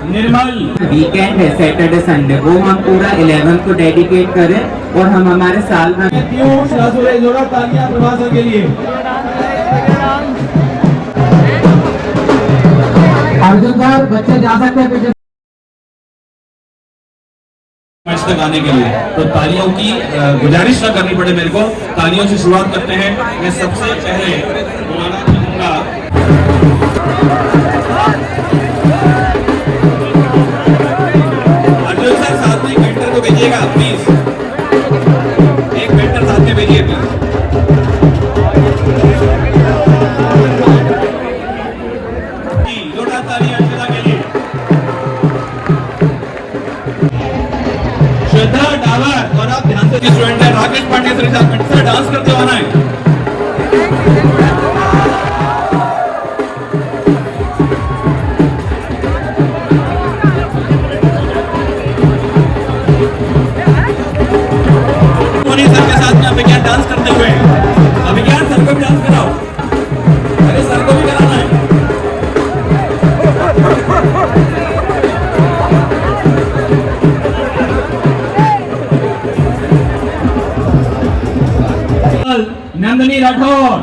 निर्मल। Weekend है Saturday Sunday, वो हम पूरा 11 को डेडिकेट करें और हम हमारे साल भर जोड़ा तालियां प्रभासर के लिए। अर्जुन सर, बच्चे जा सकते हैं पीछे मैच तक आने के लिए, तो तालियों की गुजारिश ना करनी पड़े मेरे को। तालियों से शुरुआत करते हैं। मैं सबसे पहले बुलाना चाहूंगा अर्जुन सर, साथ में एक मेंटर को भेजिएगा प्लीज, एक मेंटर साथ में भेजिए प्लीज। जोरदार तालियां अर्जुन के लिए। श्रद्धा डावर, और आप ध्यान से स्टूडेंट है राकेश पांडे सर साथ में सर डांस करते हुए आना है। मोनी सर के साथ में अभिज्ञान डांस करते हुए, अभिज्ञान सर को भी डांस कराओ, अरे सर को भी कराना है। नंदनी राठौर,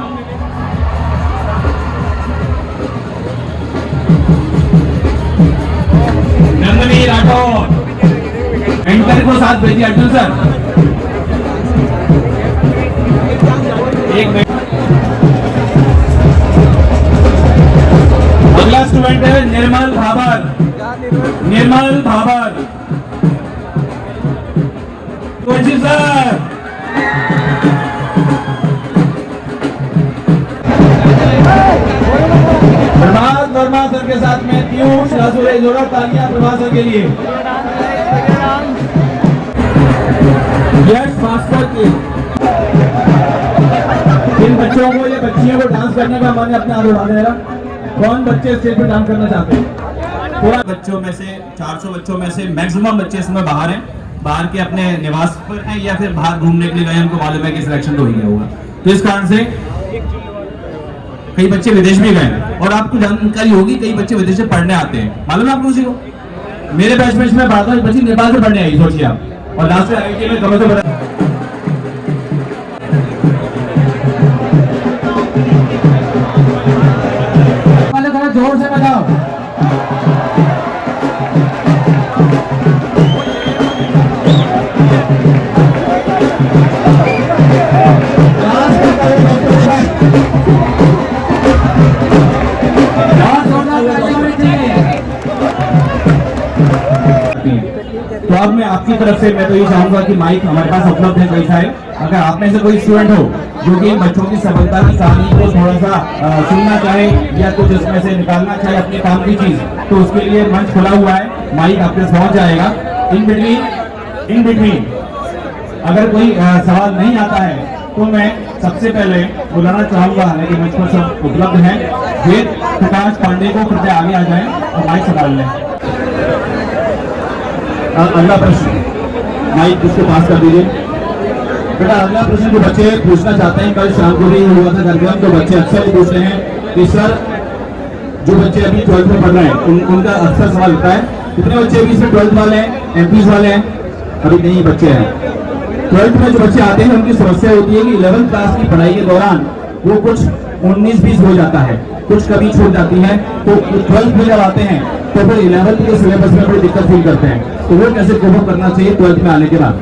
नंदनी राठौर, एंकर को साथ भेजिए अर्जुन सर। एक मिनट, अगला स्टूडेंट है निर्मल भाबर, निर्मल भाबर सर। प्रभात वर्मा सर के साथ में पीयूष रासुरे, जोड़ा तालियां प्रभात सर के लिए। यश भास्कर की, इन बच्चों को, ये बच्चियों को डांस करने का मन अपने हाथ उठा देगा। कौन बच्चे स्टेज पर डांस करना चाहते हैं? पूरा बच्चों में से 400 बच्चों में से मैक्सिमम बच्चे इसमें बाहर हैं, बाहर के अपने निवास पर हैं या फिर बाहर घूमने के लिए गए, उनको मालूम है कि सिलेक्शन तो हो गया होगा। तो इस कारण से कई बच्चे विदेश भी गए, और आपको जानकारी होगी कई बच्चे विदेश से पढ़ने आते हैं, मालूम है आपको किसी को? मेरे बैच में मैं पढ़ता हूँ, बच्ची नेपाल से पढ़ने आई, सोचिए आप, और लास्ट में आईआईटी में कम से बड़ा। जोर से बजाओ। तो अब मैं आपकी तरफ से मैं तो ये चाहूंगा कि माइक हमारे पास उपलब्ध है कई सारे, अगर आप में से कोई स्टूडेंट हो जो कि बच्चों की सफलता की कहानी को थोड़ा सा सुनना चाहे या कुछ उसमें से निकालना चाहे अपने काम की चीज, तो उसके लिए मंच खुला हुआ है, माइक आपके पास पहुंच जाएगा। इन बिटवीन अगर कोई सवाल नहीं आता है तो मैं सबसे पहले बुलाना चाहूंगा, हालांकि मंच पर सब उपलब्ध है, वेद प्रकाश पांडे को कृपया आगे आ जाए और माइक संभाल लें। अगला प्रश्न माइक उसको पास कर दीजिए। बेटा अगला प्रश्न जो बच्चे पूछना चाहते हैं, कल शाम को भी हुआ था कार्यक्रम, तो बच्चे अक्सर ही पूछते हैं कि सर जो बच्चे अभी 12th में पढ़ रहे हैं उनका अक्सर सवाल होता है, कितने बच्चे अभी इसमें 12th वाले हैं, एमपीज वाले हैं? अभी नहीं बच्चे हैं। 12th में जो बच्चे आते हैं उनकी समस्या होती है कि 11th क्लास की पढ़ाई के दौरान वो कुछ 19-20 हो जाता है, कुछ कभी छूट जाती है, तो 12th में जब आते हैं तो फिर 11th के सिलेबस में बड़ी दिक्कत फील करते हैं, तो वो कैसे कोप करना चाहिए 12th में आने के बाद?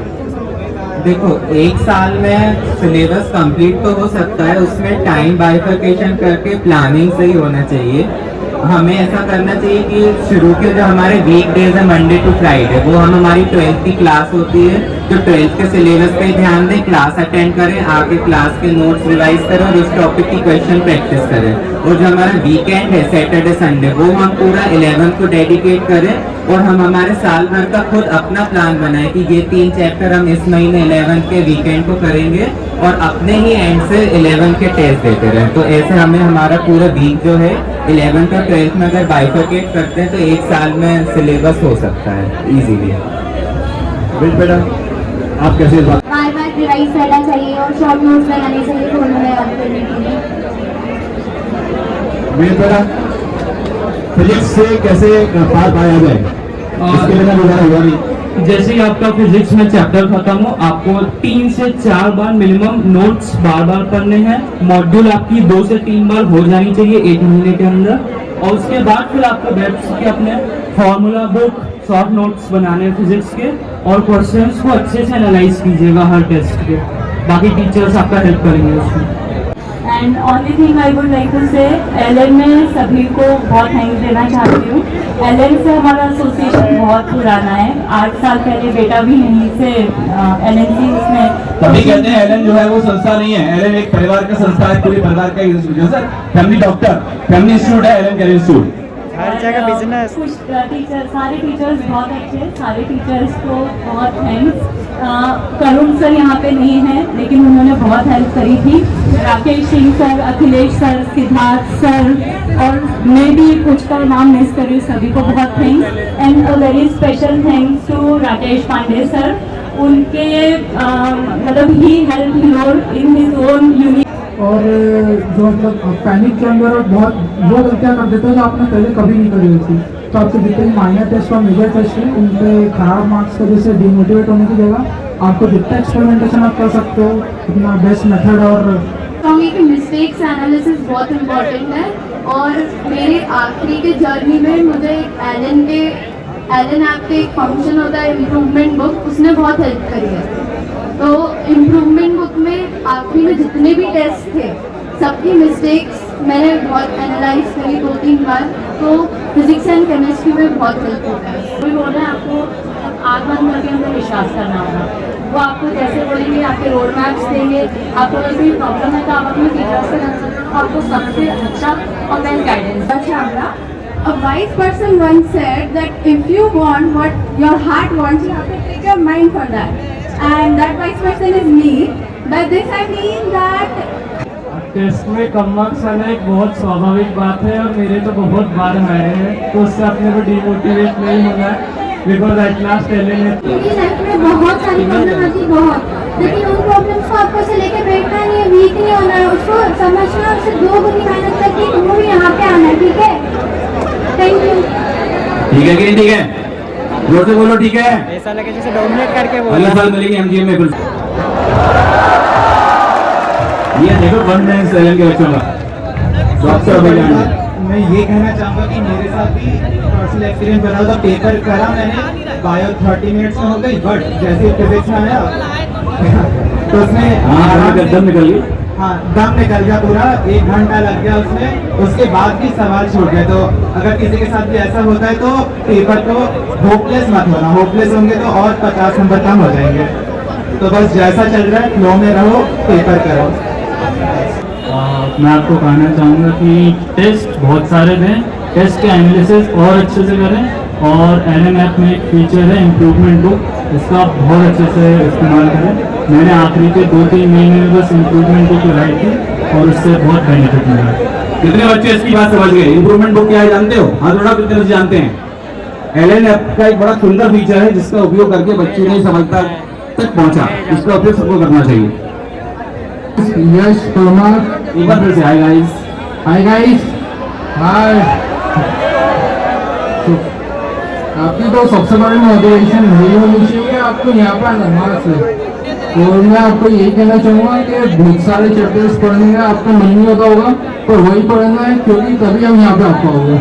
देखो, एक साल में सिलेबस कंप्लीट तो हो सकता है, उसमें टाइम बाइफर्केशन करके प्लानिंग से ही होना चाहिए। हमें ऐसा करना चाहिए कि शुरू के जो हमारे वीक डेज है मंडे टू फ्राइडे, वो हम हमारी 12th की क्लास होती है, तो 12th के सिलेबस पे ध्यान दें, क्लास अटेंड करें, आगे क्लास के नोट्स रिवाइज करें और उस टॉपिक की क्वेश्चन प्रैक्टिस करें। और जो हमारा वीकेंड है सैटरडे संडे, वो हम पूरा 11 को डेडिकेट करें और हम हमारे साल भर का खुद अपना प्लान बनाएं कि ये 3 चैप्टर हम इस महीने 11 के वीकेंड को करेंगे और अपने ही एंड से 11 के टेस्ट देते रहे। तो ऐसे हमें हमारा पूरा वीक जो है 11 और 12th में अगर बाइफरकेट करते हैं तो एक साल में सिलेबस हो सकता है इजीली। बेटा आप कैसे बार रिवाइज करना चाहिए और शॉर्ट नोट्स बनाने चाहिए फोन में याद करने के लिए। बेटा फिजिक्स से कैसे पार पाया जाए, इसके बिना गुजारा हुआ नहीं। जैसे ही आपका फिजिक्स में चैप्टर खत्म हो, आपको 3 से 4 बार मिनिमम नोट्स बार बार पढ़ने हैं। मॉड्यूल आपकी 2 से 3 बार हो जानी चाहिए 1 महीने के अंदर, और उसके बाद फिर आपको बैठ के अपने फॉर्मूला बुक, शॉर्ट नोट्स बनाने हैं फिजिक्स के, और क्वेश्चंस को अच्छे से एनालाइज कीजिएगा हर टेस्ट के। बाकी टीचर्स आपका हेल्प करेंगे उसमें। And only thing I would like to say, LN में सभी को बहुत थैंक्स देना चाहती हूँ। एलएन से हमारा एसोसिएशन बहुत पुराना है, 8 साल पहले बेटा भी यहीं से एलएनसी उसमें। तभी कहते हैं एलएन जो है वो संस्था नहीं है, एलएन एक परिवार का संस्था है, पूरे परिवार का इंस्टीट्यूट है। फैमिली डॉक्टर, फैमिली इंस्टीट्यूट है एलएन कैरियर इंस्टीट्यूट। हर जगह बिजनेस। कुछ टीचर, सारे टीचर्स बहुत अच्छे, सारे टीचर्स को बहुत थैंक्स। करुण सर यहाँ पे नहीं है, लेकिन उन्होंने बहुत हेल्प करी थी। Rakesh Singh sir, Akhilesh sir, Siddharth sir, और मैं भी कुछ का नाम मिस कर रही हूँ, सभी को बहुत thanks. And a very special thanks to Rakesh Pandey sir. उनके मतलब ही help your in his own unique. और जो मतलब पैनिक के अंदर बहुत वो गलतियाँ कर देते हो जो आपने पहले कभी नहीं करी होती। तो आपके जितने माइनर टेस्ट और मेजर टेस्ट हैं उन पे खराब मार्क्स की वजह से डिमोटिवेट होने की जगह आपको जितना एक्सपेरिमेंटेशन आप कर सकते हो उतना बेस्ट मेथड। और कहूँगी कि मिस्टेक्स एनालिसिस बहुत इम्पोर्टेंट है, और मेरे आखिरी के जर्नी में मुझे एलन ऐप के एक फंक्शन होता है इम्प्रूवमेंट बुक, उसने बहुत हेल्प करी है। तो इम्प्रूवमेंट बुक में आखिरी में जितने भी टेस्ट थे सबकी मिस्टेक्स मैंने बहुत एनालाइज करी 2-3 बार, तो फिजिक्स एंड केमिस्ट्री में बहुत हेल्प होता है। कोई बोल रहे हैं आपको आँख बंद करके अंदर विश्वास करना होगा, वो आपको जैसे बोलेंगे, आपके रोड मैप्स देंगे, आपको अगर कोई प्रॉब्लम है तो आप अपने टीचर्स से कर सकते हो, आपको सबसे अच्छा और बेस्ट गाइडेंस। अच्छा, a wise person once said that if you want what your heart wants, you have to trick your mind for that, and that wise person is me. By this I mean that test में कम marks आना एक बहुत स्वाभाविक बात है, और मेरे तो बहुत बार आए हैं, तो उससे अपने को डिमोटिवेट नहीं होना है, बिकॉज एट लास्ट एलएन है। क्योंकि लाइफ में बहुत सारी प्रॉब्लम आती है, बहुत, लेकिन उन प्रॉब्लम्स को आपको से लेके बैठना नहीं है, वीक नहीं होना है, उसको समझना, उससे 2 गुनी मेहनत करके वो भी यहाँ पे आना है। ठीक है, थैंक यू। ठीक है कि ठीक है, जोर से बोलो ठीक है। ऐसा लगे जैसे डोमिनेट करके बोल अगले साल मिलेंगे एमजीएम में फिर। ये देखो वन मैन एलएन के बच्चों का डॉक्टर मैं ये कहना चाहूँगा कि मेरे साथ भी पर्सनल एक्सपीरियंस बना था। पेपर करा मैंने, बायो 30 मिनट्स में हो गई, बट जैसे फिजिक्स में आया तो उसमें दम निकल गई। हाँ, दम निकल गया पूरा, 1 घंटा लग गया उसमें, उसके बाद भी सवाल छूट गए। तो अगर किसी के साथ भी ऐसा होता है तो पेपर को होपलेस मत होना, होपलेस होंगे तो और 50 नंबर कम हो जाएंगे। तो बस जैसा चल रहा है फ्लो में रहो, पेपर करो। मैं आपको कहना चाहूँगा कि टेस्ट बहुत सारे दें, टेस्ट के एनालिसिस और अच्छे से करें, और एलएन ऐप में एक फीचर है इम्प्रूवमेंट बुक, इसका आप बहुत अच्छे से इस्तेमाल करें। मैंने आखिरी के 2-3 महीने में बस इम्प्रूवमेंट बुक लगाई थी और उससे बहुत बेनिफिट मिला। कितने बच्चे इसकी बात समझ गए? इम्प्रूवमेंट बुक क्या है जानते हो? हाँ, थोड़ा कितने बच्चे जानते हैं? एलएन ऐप का एक बड़ा सुंदर फीचर है जिसका उपयोग करके बच्चे नहीं समझता तक पहुँचा, इसका उपयोग सबको करना चाहिए। यश तोमर, एक बार फिर से हाय गाइस। हाय गाइस, हाय। आपकी तो सबसे बड़ी मोटिवेशन यही होनी चाहिए आपको यहाँ पर आना मार्क्स है। तो मैं आपको यही कहना चाहूँगा कि बहुत सारे चैप्टर्स पढ़ने का आपको नहीं होता होगा, पर वही पढ़ना है, क्योंकि तभी हम यहाँ पे आ पाओगे।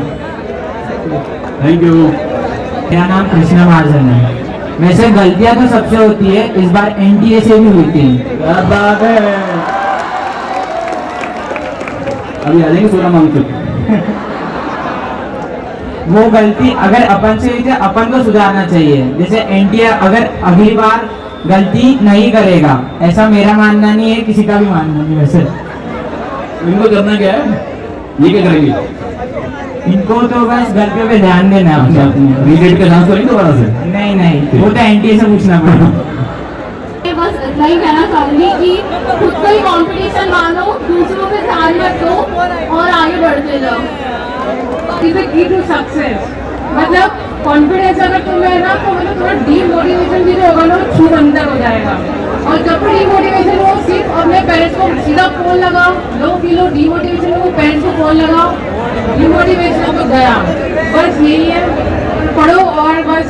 Thank you. मेरा नाम कृष्णा महाजन है। वैसे गलतियां तो सबसे होती है, इस बार एनटीए से भी हुई थी। क्या बात है, अभी आ जाएंगे 16 मांग तक। वो गलती अगर अपन से हुई थी, अपन को सुधारना चाहिए। जैसे एनटीए अगर अगली बार गलती नहीं करेगा, ऐसा मेरा मानना नहीं है, किसी का भी मानना नहीं। वैसे इनको करना क्या है, ये क्या करेंगे? इनको तो बस गलतियों पे ध्यान देना है अपने अपने। रीडेट का चांस करेंगे दोबारा से? नहीं, वो तो एनटीए से पूछना पड़ेगा। मैं बस इतना ही कहना चाहूंगी कि खुद को ही कंपटीशन मानो, दूसरों पे ध्यान मत दो और आगे बढ़ते जाओ। इज की टू सक्सेस, मतलब कॉन्फिडेंस अगर तुम्हें है ना, तो मतलब थोड़ा डीमोटिवेशन भी जो होगा ना वो छूट अंदर हो जाएगा। और जब डीमोटिवेशन हो, सिर्फ अपने पेरेंट्स को सीधा फोन लगाओ, लो फील हो डीमोटिवेशन हो, पेरेंट्स को फोन लगाओ, डिमोटिवेशन तो गया, बस यही है, पढ़ो और बस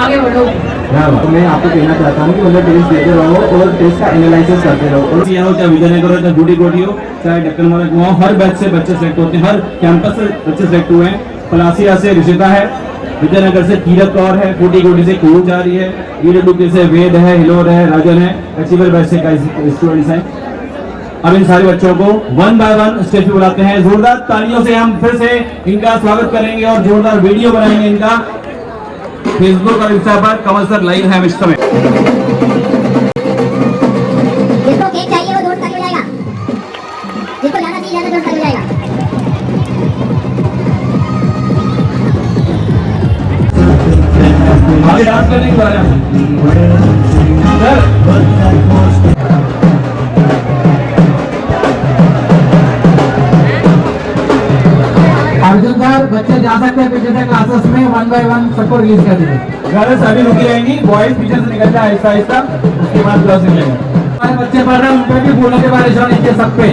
आगे बढ़ो। तो मैं आपको कहना चाहता हूँ कि मतलब टेस्ट देते रहो और टेस्ट का एनालिसिस करते रहो। और चाहे हो, चाहे विजयनगर हो, चाहे बूटी कोठी हो, चाहे ढक्कन वाला कुआं हो, हर बैच से बच्चे सेलेक्ट होते हैं, हर कैंपस से बच्चे सेलेक्ट हुए हैं। पलासिया से ऋषिता है, विजयनगर से कीरत कौर है, बूटी कोठी से कूच आ रही है, ईडब्ल्यूके से वेद है, हिलोर है, राजन है, अचीवर बैच से स्टूडेंट्स हैं। अब इन सारे बच्चों को वन बाय वन स्टेज पे बुलाते हैं। जोरदार तालियों से हम फिर से इनका स्वागत करेंगे और जोरदार वीडियो बनाएंगे इनका। फेसबुक और इंस्टा पर कमल सर लाइव है इस समय। जिसको केक चाहिए वो दोस्त का हो जाएगा, जिसको ज्यादा चाहिए ज्यादा दोस्त का हो जाएगा। आगे डांस करने के बारे में सर अर्जुन सर, बच्चे जा सकते हैं पीछे से क्लासेस में, वन बाय वन सबको रिलीज कर दीजिए। गर्ल्स अभी रुकी रहेंगी, बॉयज पीछे से निकल जाए आहिस्ता आहिस्ता, उसके बाद क्लास मिलेगा। हमारे बच्चे पढ़ रहे हैं, उन पे भी फूलों के बारिश होनी चाहिए सब पे।